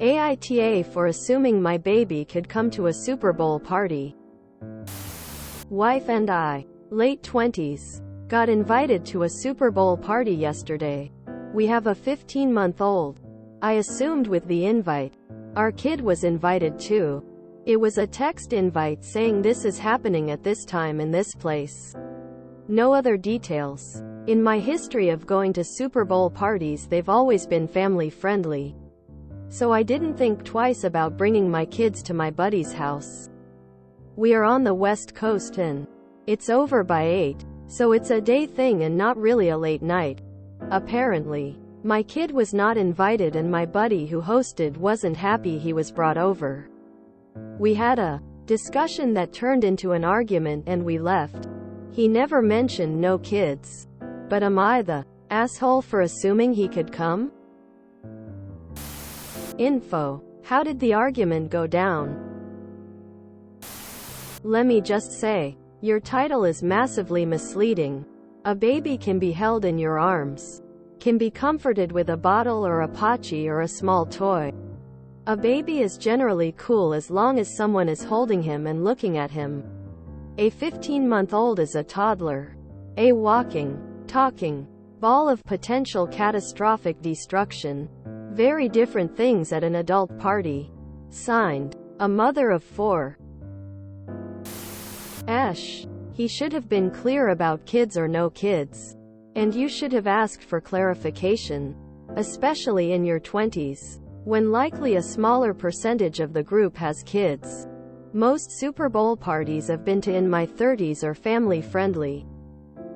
AITA for assuming my baby could come to a Super Bowl party. Wife and I, late 20s, got invited to a Super Bowl party yesterday. We have a 15-month-old. I assumed with the invite, our kid was invited too. It was a text invite saying this is happening at this time in this place. No other details. In my history of going to Super Bowl parties, they've always been family friendly. So I didn't think twice about bringing my kids to my buddy's house. We are on the West Coast and it's over by 8, so it's a day thing and not really a late night. Apparently, my kid was not invited and my buddy who hosted wasn't happy he was brought over. We had a discussion that turned into an argument and we left. He never mentioned no kids. But am I the asshole for assuming he could come? Info. How did the argument go down? Let me just say, your title is massively misleading. A baby can be held in your arms, can be comforted with a bottle or a potty or a small toy. A baby is generally cool as long as someone is holding him and looking at him. A 15-month-old is a toddler. A walking, talking ball of potential catastrophic destruction. Very different things at an adult party. Signed, a mother of 4. Esh. He should have been clear about kids or no kids. And you should have asked for clarification. Especially in your 20s, when likely a smaller percentage of the group has kids. Most Super Bowl parties I've been to in my 30s are family friendly.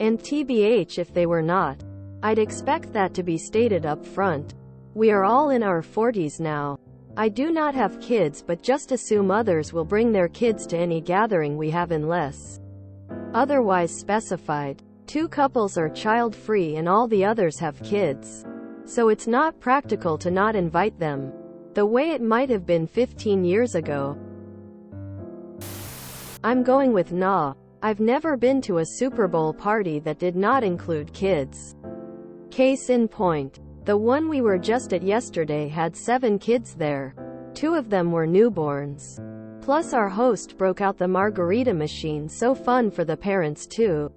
And TBH if they were not. I'd expect that to be stated up front. We are all in our 40s now. I do not have kids but just assume others will bring their kids to any gathering we have unless otherwise specified. 2 couples are child-free and all the others have kids. So it's not practical to not invite them. The way it might have been 15 years ago. I'm going with nah. I've never been to a Super Bowl party that did not include kids. Case in point. The one we were just at yesterday had 7 kids there. 2 of them were newborns. Plus our host broke out the margarita machine, so fun for the parents too.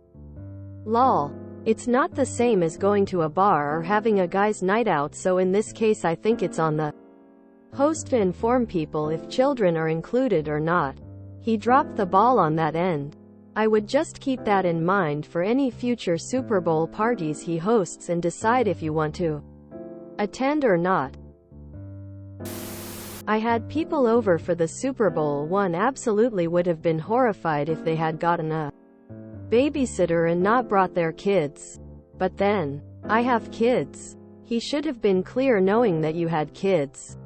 Lol. It's not the same as going to a bar or having a guys' night out, so in this case I think it's on the host to inform people if children are included or not. He dropped the ball on that end. I would just keep that in mind for any future Super Bowl parties he hosts and decide if you want to attend or not. I had people over for the Super Bowl. One absolutely would have been horrified if they had gotten a babysitter and not brought their kids. But then, I have kids. He should have been clear knowing that you had kids.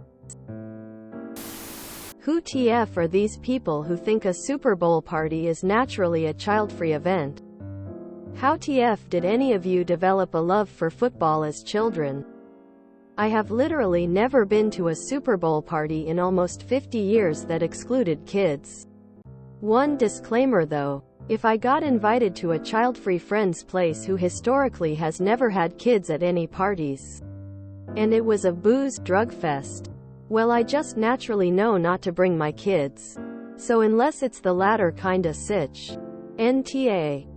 Who TF are these people who think a Super Bowl party is naturally a child-free event? How TF did any of you develop a love for football as children? I have literally never been to a Super Bowl party in almost 50 years that excluded kids. One disclaimer though, if I got invited to a child-free friend's place who historically has never had kids at any parties, and it was a booze, drug fest, well I just naturally know not to bring my kids. So unless it's the latter kinda sitch. NTA.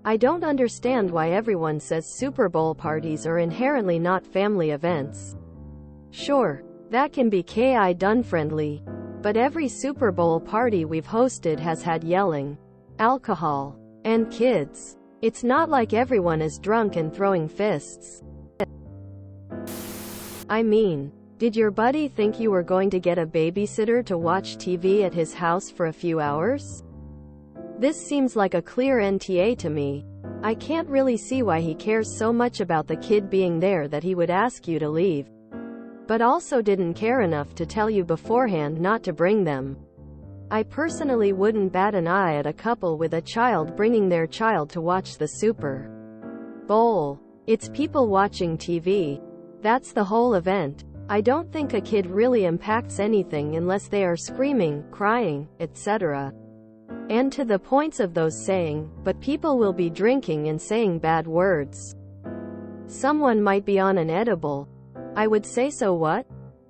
I don't understand why everyone says Super Bowl parties are inherently not family events. Sure, that can be done friendly. But every Super Bowl party we've hosted has had yelling, alcohol, and kids. It's not like everyone is drunk and throwing fists. I mean, did your buddy think you were going to get a babysitter to watch TV at his house for a few hours? This seems like a clear NTA to me. I can't really see why he cares so much about the kid being there that he would ask you to leave. But also didn't care enough to tell you beforehand not to bring them. I personally wouldn't bat an eye at a couple with a child bringing their child to watch the Super Bowl. It's people watching TV. That's the whole event. I don't think a kid really impacts anything unless they are screaming, crying, etc. And to the points of those saying, but people will be drinking and saying bad words. Someone might be on an edible. I would say, so what?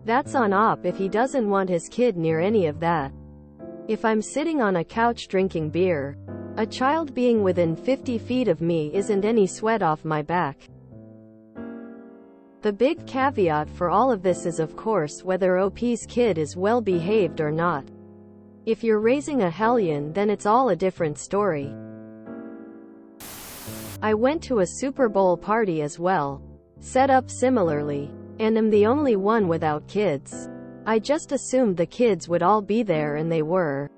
That's on op if he doesn't want his kid near any of that. If I'm sitting on a couch drinking beer, a child being within 50 feet of me isn't any sweat off my back. The big caveat for all of this is of course whether OP's kid is well behaved or not. If you're raising a hellion, then it's all a different story. I went to a Super Bowl party as well, set up similarly, and am the only one without kids. I just assumed the kids would all be there and they were.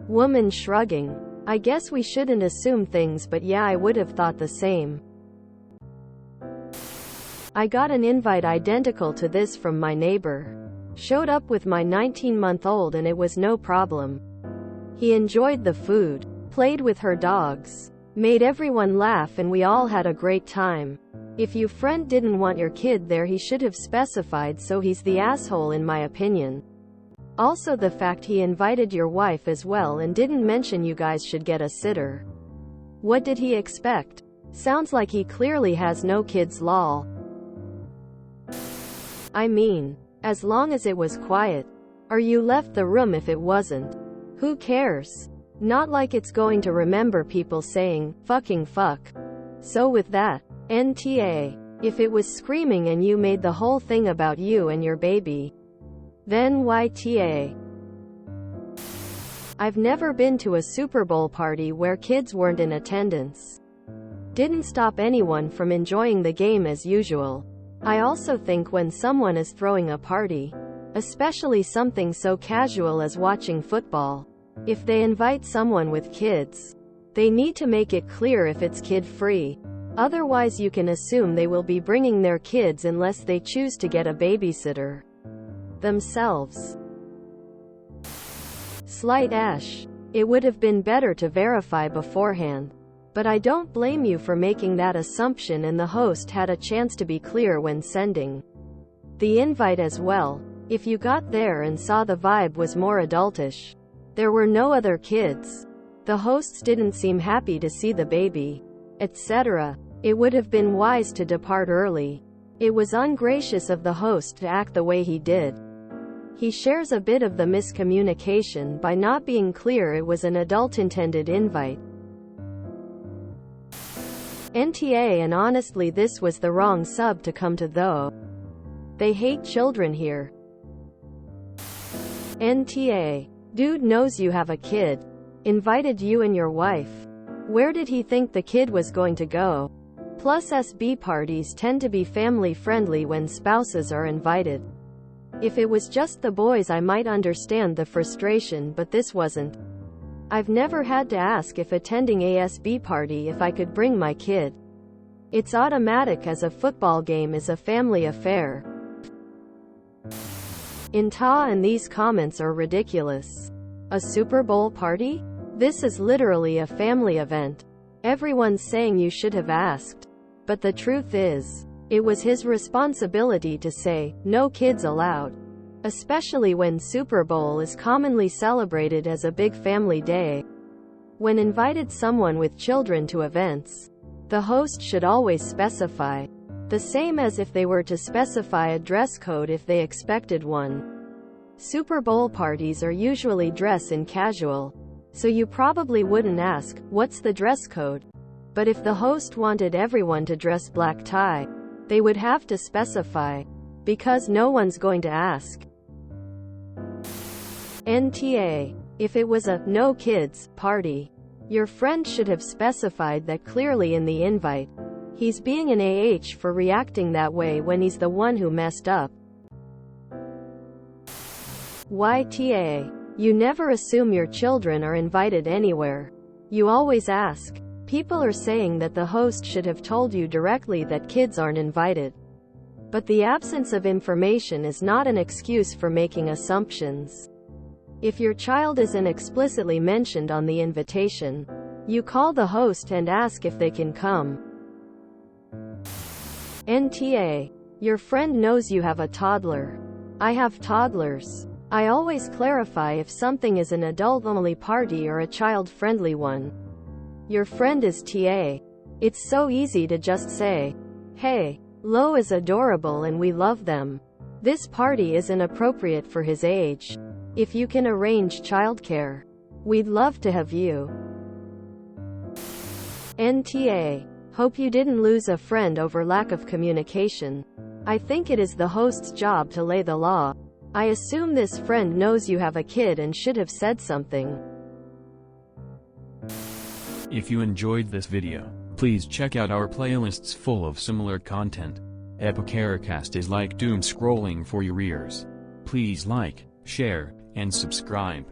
Woman shrugging. I guess we shouldn't assume things, but yeah, I would have thought the same. I got an invite identical to this from my neighbor. Showed up with my 19-month-old and it was no problem. He enjoyed the food, played with her dogs, made everyone laugh, and we all had a great time. If your friend didn't want your kid there, he should have specified, so he's the asshole in my opinion. Also the fact he invited your wife as well and didn't mention you guys should get a sitter. What did he expect? Sounds like he clearly has no kids, lol. I mean, as long as it was quiet. Or you left the room if it wasn't. Who cares? Not like it's going to remember people saying, fucking fuck. So with that, NTA. If it was screaming and you made the whole thing about you and your baby, then YTA. I've never been to a Super Bowl party where kids weren't in attendance. Didn't stop anyone from enjoying the game as usual. I also think when someone is throwing a party, especially something so casual as watching football, if they invite someone with kids, they need to make it clear if it's kid-free. Otherwise you can assume they will be bringing their kids unless they choose to get a babysitter themselves. Slight Ash. It would have been better to verify beforehand. But I don't blame you for making that assumption, and the host had a chance to be clear when sending the invite as well. If you got there and saw the vibe was more adultish, there were no other kids, the hosts didn't seem happy to see the baby, etc., it would have been wise to depart early. It was ungracious of the host to act the way he did. He shares a bit of the miscommunication by not being clear it was an adult-intended invite. NTA. And honestly, this was the wrong sub to come to, though. They hate children here. NTA. Dude knows you have a kid. Invited you and your wife. Where did he think the kid was going to go? Plus SB parties tend to be family friendly when spouses are invited. If it was just the boys I might understand the frustration, but this wasn't. I've never had to ask if attending a SB party if I could bring my kid. It's automatic as a football game is a family affair. INTA. And these comments are ridiculous. A Super Bowl party? This is literally a family event. Everyone's saying you should have asked. But the truth is, it was his responsibility to say, no kids allowed. Especially when Super Bowl is commonly celebrated as a big family day. When invited someone with children to events, the host should always specify. The same as if they were to specify a dress code if they expected one. Super Bowl parties are usually dress in casual, so you probably wouldn't ask, what's the dress code? But if the host wanted everyone to dress black tie, they would have to specify. Because no one's going to ask. NTA. If it was a no kids party, your friend should have specified that clearly in the invite. He's being an AH for reacting that way when he's the one who messed up. YTA. You never assume your children are invited anywhere. You always ask. People are saying that the host should have told you directly that kids aren't invited. But the absence of information is not an excuse for making assumptions. If your child isn't explicitly mentioned on the invitation, you call the host and ask if they can come. NTA. Your friend knows you have a toddler. I have toddlers. I always clarify if something is an adult-only party or a child-friendly one. Your friend is TA. It's so easy to just say, hey, Lo is adorable and we love them. This party is inappropriate for his age. If you can arrange childcare, we'd love to have you. NTA. Hope you didn't lose a friend over lack of communication. I think it is the host's job to lay the law. I assume this friend knows you have a kid and should have said something. If you enjoyed this video, please check out our playlists full of similar content. AmITheAsshole is like doom scrolling for your ears. Please like, share, and subscribe.